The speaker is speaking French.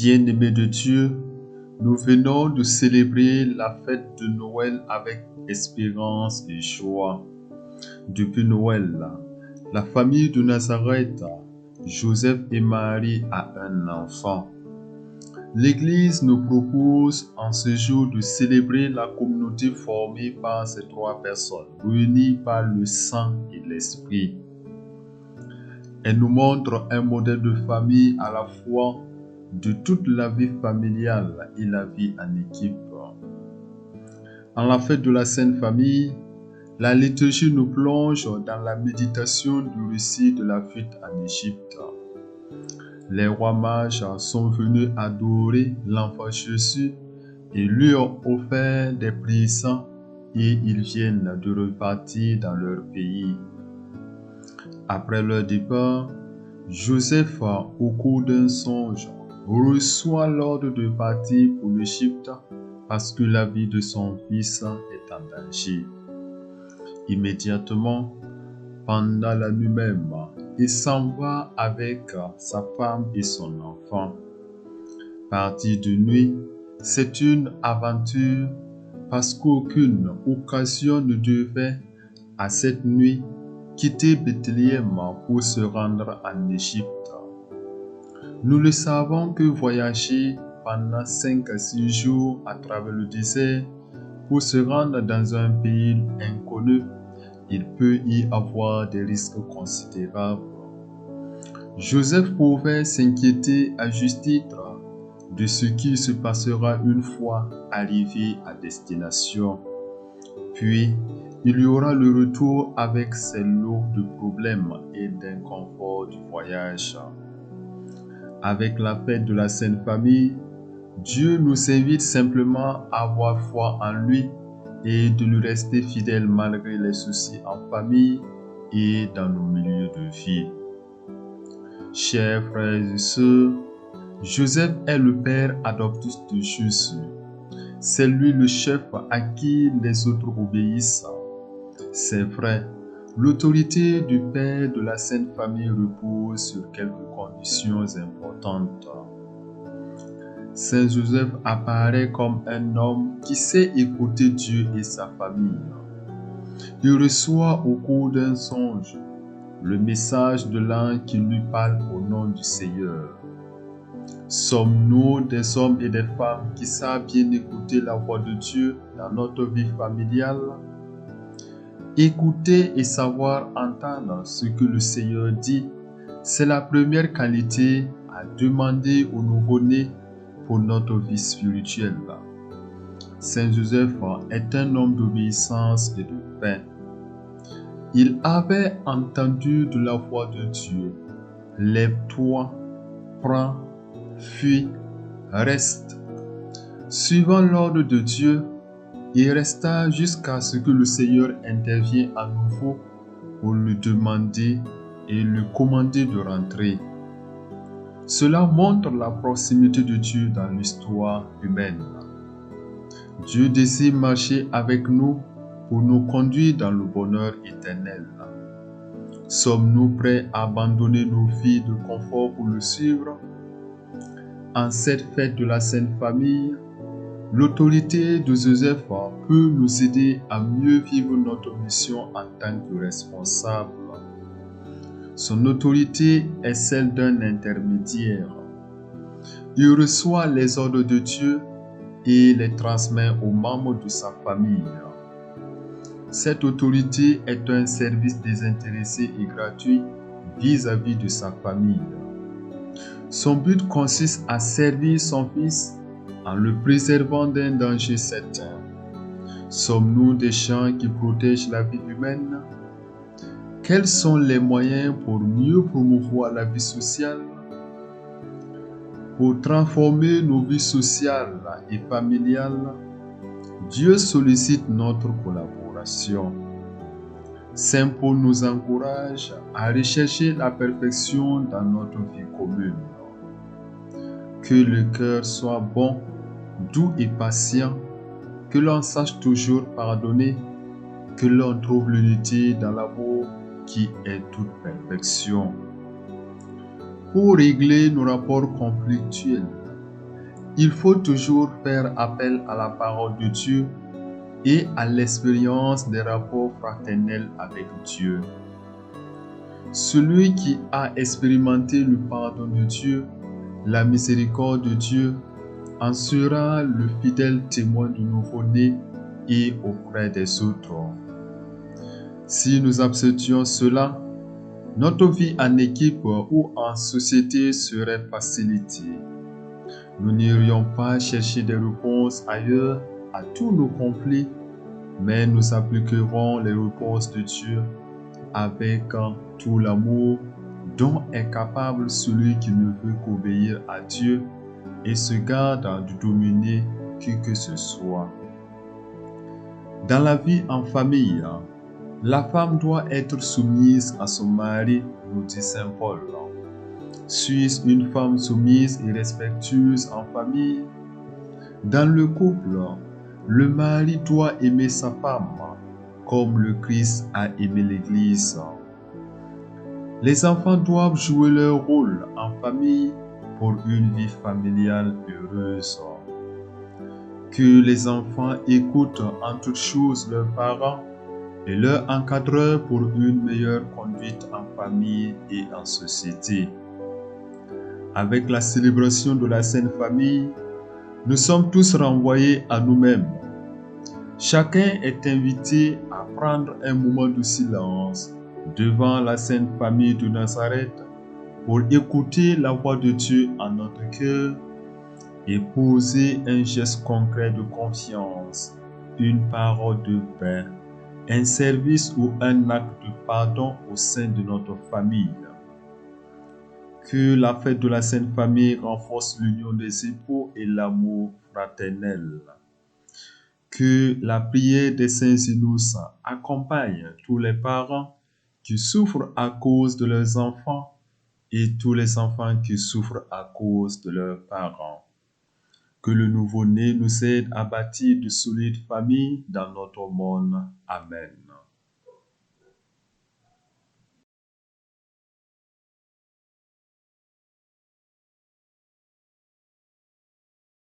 Bien-aimés de Dieu, nous venons de célébrer la fête de Noël avec espérance et joie. Depuis Noël, la famille de Nazareth, Joseph et Marie a un enfant. L'Église nous propose en ce jour de célébrer la communauté formée par ces trois personnes, réunies par le sang et l'esprit. Elle nous montre un modèle de famille à la fois de toute la vie familiale et la vie en équipe. En la fête de la Sainte Famille, la liturgie nous plonge dans la méditation du récit de la fuite en Égypte. Les rois mages sont venus adorer l'enfant Jésus et lui ont offert des présents et ils viennent de repartir dans leur pays. Après leur départ, Joseph, au cours d'un songe, reçoit l'ordre de partir pour l'Égypte parce que la vie de son fils est en danger. Immédiatement, pendant la nuit même, il s'en va avec sa femme et son enfant. Partir de nuit, c'est une aventure parce qu'aucune occasion ne devait, à cette nuit, quitter Bethléem pour se rendre en Égypte. Nous le savons que voyager pendant 5 à 6 jours à travers le désert pour se rendre dans un pays inconnu, il peut y avoir des risques considérables. Joseph pouvait s'inquiéter à juste titre de ce qui se passera une fois arrivé à destination. Puis, il y aura le retour avec ses lots de problèmes et d'inconfort du voyage. Avec la fête de la Sainte Famille, Dieu nous invite simplement à avoir foi en lui et de lui rester fidèle malgré les soucis en famille et dans nos milieux de vie. Chers frères et sœurs, Joseph est le père adoptif de Jésus. C'est lui le chef à qui les autres obéissent. C'est vrai, l'autorité du père de la Sainte Famille repose sur quelques conditions importantes. Saint Joseph apparaît comme un homme qui sait écouter Dieu et sa famille. Il reçoit au cours d'un songe le message de l'ange qui lui parle au nom du Seigneur. Sommes-nous des hommes et des femmes qui savent bien écouter la voix de Dieu dans notre vie familiale? Écouter et savoir entendre ce que le Seigneur dit, c'est la première qualité à demander au nouveau-né pour notre vie spirituelle. Saint Joseph est un homme d'obéissance et de paix. Il avait entendu de la voix de Dieu. Lève-toi, prends, fuis, reste. Suivant l'ordre de Dieu, il resta jusqu'à ce que le Seigneur intervienne à nouveau pour lui demander et lui commander de rentrer. Cela montre la proximité de Dieu dans l'histoire humaine. Dieu désire marcher avec nous pour nous conduire dans le bonheur éternel. Sommes-nous prêts à abandonner nos vies de confort pour le suivre? En cette fête de la Sainte Famille, l'autorité de Joseph peut nous aider à mieux vivre notre mission en tant que responsable. Son autorité est celle d'un intermédiaire. Il reçoit les ordres de Dieu et les transmet aux membres de sa famille. Cette autorité est un service désintéressé et gratuit vis-à-vis de sa famille. Son but consiste à servir son fils en le préservant d'un danger certain. Sommes-nous des gens qui protègent la vie humaine? Quels sont les moyens pour mieux promouvoir la vie sociale? Pour transformer nos vies sociales et familiales, Dieu sollicite notre collaboration. Saint Paul nous encourage à rechercher la perfection dans notre vie commune. Que le cœur soit bon, doux et patient, que l'on sache toujours pardonner, que l'on trouve l'unité dans l'amour qui est toute perfection. Pour régler nos rapports conflictuels, il faut toujours faire appel à la parole de Dieu et à l'expérience des rapports fraternels avec Dieu. Celui qui a expérimenté le pardon de Dieu, la miséricorde de Dieu, en sera le fidèle témoin du nouveau-né et auprès des autres. Si nous acceptions cela, notre vie en équipe ou en société serait facilitée. Nous n'irions pas chercher des réponses ailleurs à tous nos conflits, mais nous appliquerons les réponses de Dieu avec tout l'amour dont est capable celui qui ne veut qu'obéir à Dieu et se garde de dominer qui que ce soit. Dans la vie en famille, la femme doit être soumise à son mari, nous dit Saint Paul. Suis-je une femme soumise et respectueuse en famille? Dans le couple, le mari doit aimer sa femme comme le Christ a aimé l'Église. Les enfants doivent jouer leur rôle en famille pour une vie familiale heureuse. Que les enfants écoutent en toutes choses leurs parents et leurs encadreurs pour une meilleure conduite en famille et en société. Avec la célébration de la Sainte Famille, nous sommes tous renvoyés à nous-mêmes. Chacun est invité à prendre un moment de silence devant la Sainte Famille de Nazareth pour écouter la voix de Dieu en notre cœur et poser un geste concret de confiance, une parole de paix, un service ou un acte de pardon au sein de notre famille. Que la fête de la Sainte Famille renforce l'union des époux et l'amour fraternel. Que la prière des saints innocents accompagne tous les parents qui souffrent à cause de leurs enfants et tous les enfants qui souffrent à cause de leurs parents. Que le nouveau-né nous aide à bâtir de solides familles dans notre monde. Amen.